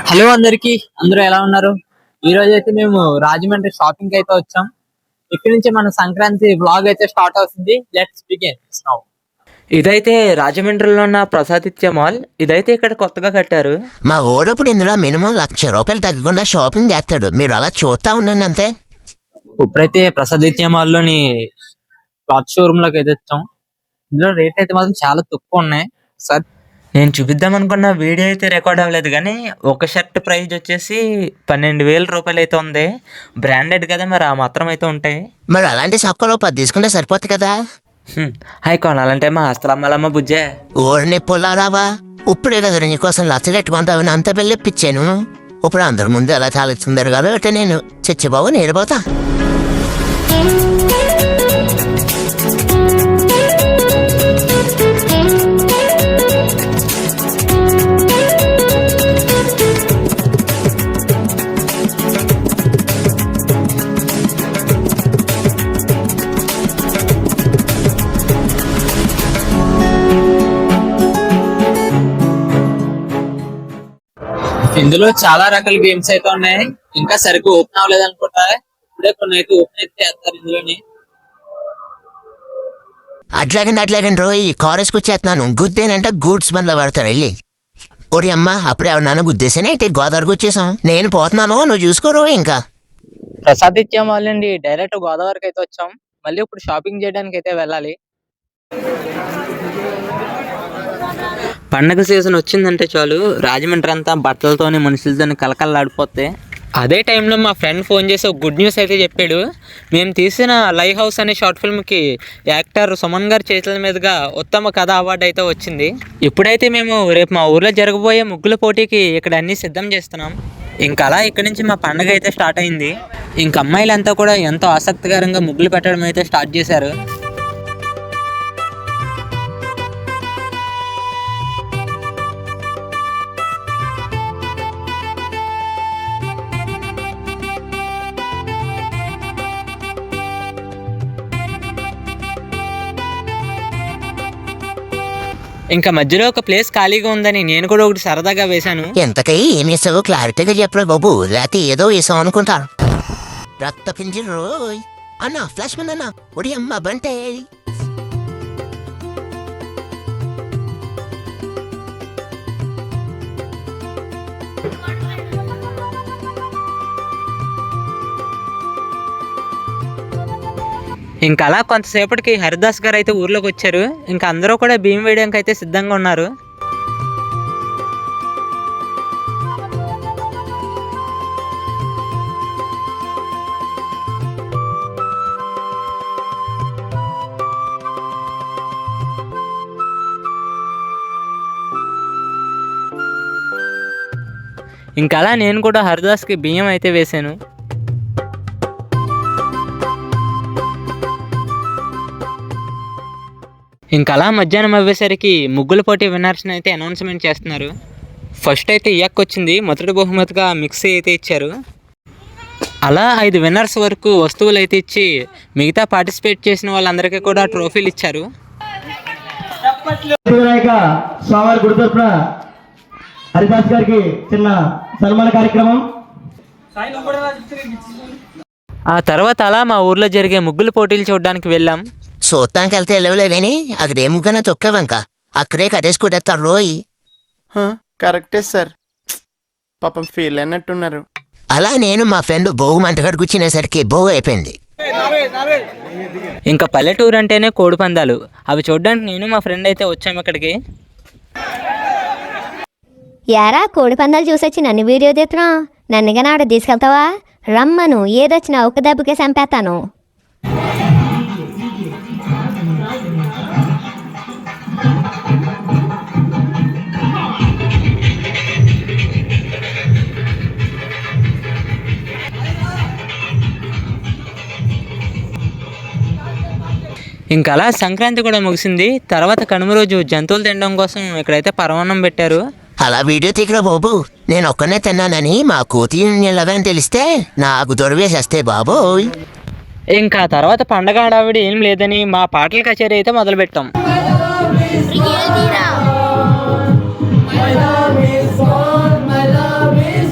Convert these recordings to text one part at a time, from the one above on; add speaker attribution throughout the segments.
Speaker 1: Hello అందరికి, అందరూ ఎలా ఉన్నారు? ఈ రోజు అయితే మేము రాజమండ్రి షాపింగ్ అయితే వచ్చాం. ఇక్కడి నుంచి మన సంక్రాంతి వ్లాగ్ అయితే స్టార్ట్ అవుతుంది. Let's begin now.
Speaker 2: ఇదైతే రాజమండ్రిలో ఉన్న ప్రసాదిత్య మాల్. ఇదైతే ఇక్కడ కొత్తగా కట్టారు.
Speaker 3: మా ఓడప్పుడు ఇందులో మినిమం ₹1,00,000 తగ్గకుండా షాపింగ్ చేస్తాడు. మీరు అలా చూస్తా ఉండండి అంతే.
Speaker 1: ఇప్పుడైతే ప్రసాదిత్య మాల్ లోని క్లాత్ షోరూమ్ లోకి అయితే వచ్చాం. ఇందులో రేట్ అయితే మాత్రం చాలా తక్కువ ఉన్నాయి. సార్
Speaker 2: నేను చూపిద్దాం అనుకున్న వీడియో అయితే రికార్డ్ అవ్వలేదు, కానీ ఒక షర్ట్ ప్రైస్ వచ్చేసి ₹12,000 అయితే ఉంది. బ్రాండెడ్ కదా, మరి ఆ మాత్రం అయితే ఉంటాయి.
Speaker 3: మరి అలాంటి సొక్కలో 10 తీసుకుంటే సరిపోతుంది కదా.
Speaker 2: హాయ్, కొనాలంటే మా అస్తలమ్మలమ్మ బుజ్జే.
Speaker 3: ఓడిని పొలారావా, ఇప్పుడే కదా నీకోసం లచ్చలెట్టుకుంటావని అంత పెళ్ళిప్పించాను. ఇప్పుడు అందరి ముందు ఎలా చాలిస్తుందరు కదా అంటే నేను చచ్చిబాబు నేడిపోతా.
Speaker 1: ఇందులో చాలా రకాల గేమ్స్ అయితే ఉన్నాయి. ఇంకా సరిగ్గా ఓపెన్ అవ్వలేదు అనుకుంటా. ఇప్పుడే కొన్ని అయితే ఓపెన్ అయితే చేస్తారు ఇందులోని.
Speaker 3: అట్లాగండి రోజు ఈ కాలేజ్కి వచ్చేస్తున్నాను. గుద్దేనంటే గూడ్స్ బండ్లో పడతారు వెళ్ళి. ఓడి అమ్మ, అప్పుడే ఎవరన్నా గుద్దేసానే అయితే గోదావరికి వచ్చేసాం. నేను పోతున్నాను, నువ్వు చూసుకోరు. ఇంకా
Speaker 1: ప్రసాదిత్య మాల్ నుండి డైరెక్ట్ గోదావరికి అయితే వచ్చాం. మళ్ళీ ఇప్పుడు షాపింగ్ చేయడానికి అయితే వెళ్ళాలి.
Speaker 2: పండగ సీజన్ వచ్చిందంటే చాలు రాజమండ్రి అంతా బట్టలతోని మనుషులతోని కలకల్లాడిపోతే. అదే టైంలో మా ఫ్రెండ్ ఫోన్ చేసి ఒక గుడ్ న్యూస్ అయితే చెప్పాడు. మేము తీసిన లైవ్ హౌస్ అనే షార్ట్ ఫిల్మ్కి యాక్టర్ సుమన్ గారి చేతుల మీదుగా ఉత్తమ కథ అవార్డు అయితే వచ్చింది. ఇప్పుడైతే మేము రేపు మా ఊర్లో జరగబోయే ముగ్గుల పోటీకి ఇక్కడ అన్నీ సిద్ధం చేస్తున్నాం. ఇంకా అలా ఇక్కడి నుంచి మా పండగ అయితే స్టార్ట్ అయింది. ఇంక అమ్మాయిలంతా కూడా ఎంతో ఆసక్తికరంగా ముగ్గులు పెట్టడం అయితే స్టార్ట్ చేశారు. ఇంకా మధ్యలో ఒక ప్లేస్ ఖాళీగా ఉందని నేను కూడా ఒకటి సరదాగా వేశాను.
Speaker 3: ఎంతకై ఏం వేసావో క్లారిటీగా చెప్పలేదు బాబు, లేకపోతే ఏదో వేసావు అనుకుంటాను. రక్త పింజరు రోయ్ అన్న, ఫ్లాష్ మన్ అన్న, ఒడి అమ్మ బంటే.
Speaker 2: ఇంకా అలా కొంతసేపటికి హరిదాస్ గారు అయితే ఊర్లోకి వచ్చారు. ఇంకా అందరూ కూడా బియ్యం వేయడానికి అయితే సిద్ధంగా ఉన్నారు. ఇంకా అలా నేను కూడా హరిదాస్కి బియ్యం అయితే వేశాను. ఇంకా అలా మధ్యాహ్నం అవ్వేసరికి ముగ్గుల పోటీ విన్నర్స్ని అయితే అనౌన్స్మెంట్ చేస్తున్నారు. ఫస్ట్ అయితే ఇయక్ వచ్చింది. మొదటి బహుమతిగా మిక్సీ అయితే ఇచ్చారు. అలా 5 విన్నర్స్ వరకు వస్తువులు అయితే ఇచ్చి మిగతా పార్టిసిపేట్ చేసిన వాళ్ళందరికీ కూడా ట్రోఫీలు ఇచ్చారు.
Speaker 4: స్వామివారి గుడి తరపున హరిదాస్ గారికి చిన్న సన్మాన కార్యక్రమం.
Speaker 2: ఆ తర్వాత అలా మా ఊర్లో జరిగే ముగ్గుల పోటీలు చూడడానికి వెళ్ళాం.
Speaker 3: చూస్తానికి వెళ్తే వెళ్ళవలే కానీ అక్కడ ఏ ముగ్గన తొక్కవంక అక్కడే కట్టేసుకుంటారు రోయ్.
Speaker 5: కరెక్టే సార్, పాపం ఫీల్ అయినట్టున్నారు.
Speaker 3: అలా నేను మా ఫ్రెండ్ బోగు మంటగాడు కూర్చునేసరికి బోగు అయిపోయింది.
Speaker 2: ఇంకా పల్లెటూరు అంటేనే కోడి పందాలు. అవి చూడడానికి నేను మా ఫ్రెండ్ అయితే వచ్చాము ఇక్కడికి.
Speaker 6: యారా కోడి పందాలు చూసొచ్చి నన్ను వీడియో తీస్తున్నా, నన్నుగా ఆడ తీసుకెళ్తావా? రమ్మను, ఏదొచ్చినా ఒక దెబ్బకే చంపేస్తాను.
Speaker 2: ఇంకా అలా సంక్రాంతి కూడా ముగిసింది. తర్వాత కనుమ రోజు జంతువులు తినడం కోసం ఇక్కడైతే పరమాన్నం పెట్టారు.
Speaker 3: అలా వీడియో తీకరా బాబు, నేను ఒక్కనే తిన్నానని మా కోతి అని తెలిస్తే నాకు దొరవేసేస్తే బాబోయ్.
Speaker 2: ఇంకా తర్వాత పండగ హడావిడి ఏం లేదని మా పాటల కచేరీ అయితే మొదలుపెట్టాం.
Speaker 7: My love is gone, my love is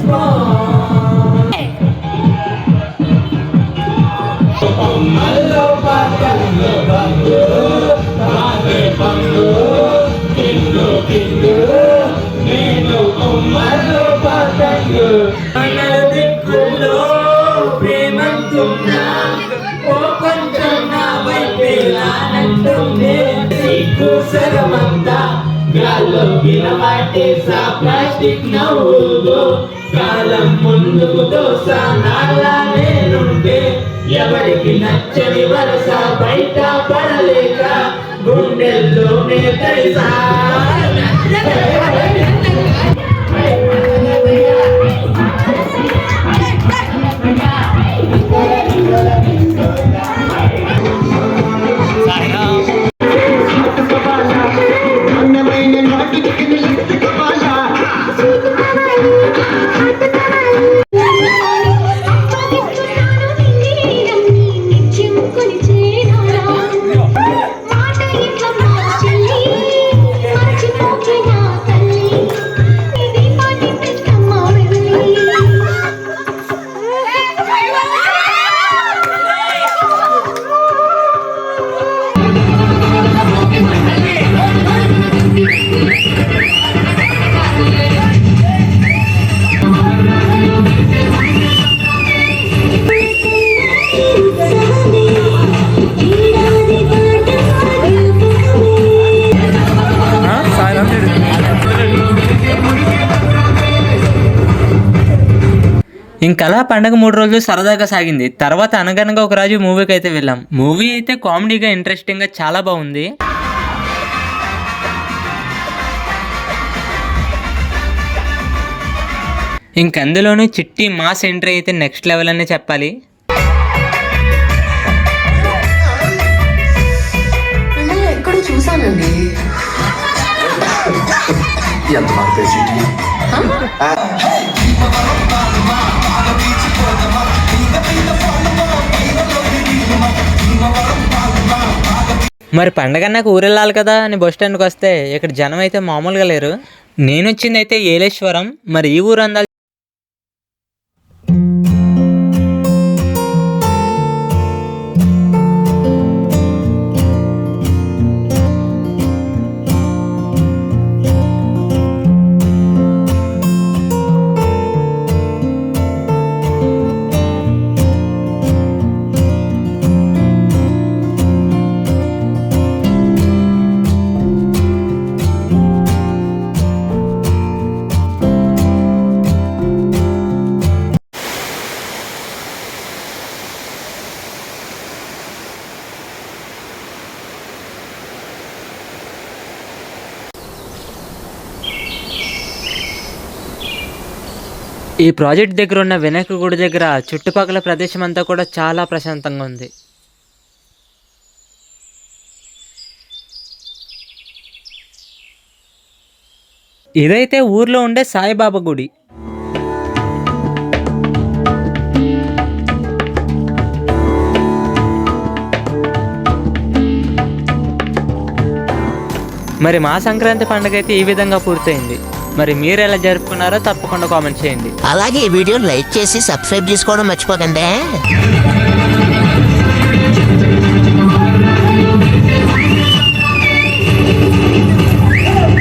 Speaker 2: గిలమాటేసా ప్లాస్టిక్ నవ్వుతో కాలం ముందుకు తోసా నాలా నేనుంటే ఎవరికి నచ్చని వరస బయట పడలేక గుండెల్లోనే కలిసా ఇంకలా పండగ 3 రోజులు సరదాగా సాగింది. తర్వాత అనగనగా ఒక రాజు మూవీకి అయితే వెళ్ళాం. మూవీ అయితే కామెడీగా ఇంట్రెస్టింగ్గా చాలా బాగుంది. ఇంకందులోనూ చిట్టి మాస్ ఎంట్రీ అయితే నెక్స్ట్ లెవెల్ అనే చెప్పాలి.
Speaker 7: ఎక్కడో చూసానండి.
Speaker 2: మరి పండగ నాకు ఊరెళ్ళాలి కదా అని బస్ స్టాండ్కి వస్తే ఇక్కడ జనం అయితే మామూలుగా లేరు. నేను వచ్చింది అయితే ఏలేశ్వరం. మరి ఈ ఊరు అందాలి. ఈ ప్రాజెక్ట్ దగ్గర ఉన్న వినాయక గుడి దగ్గర చుట్టుపక్కల ప్రదేశం అంతా కూడా చాలా ప్రశాంతంగా ఉంది. ఇదైతే ఊర్లో ఉండే సాయిబాబా గుడి. మరి మా సంక్రాంతి పండుగ అయితే ఈ విధంగా పూర్తయింది. మరి మీరు ఎలా జరుపుకున్నారో తప్పకుండా కామెంట్ చేయండి.
Speaker 3: అలాగే ఈ వీడియోని లైక్ చేసి సబ్స్క్రైబ్ చేసుకోవడం మర్చిపోకండి.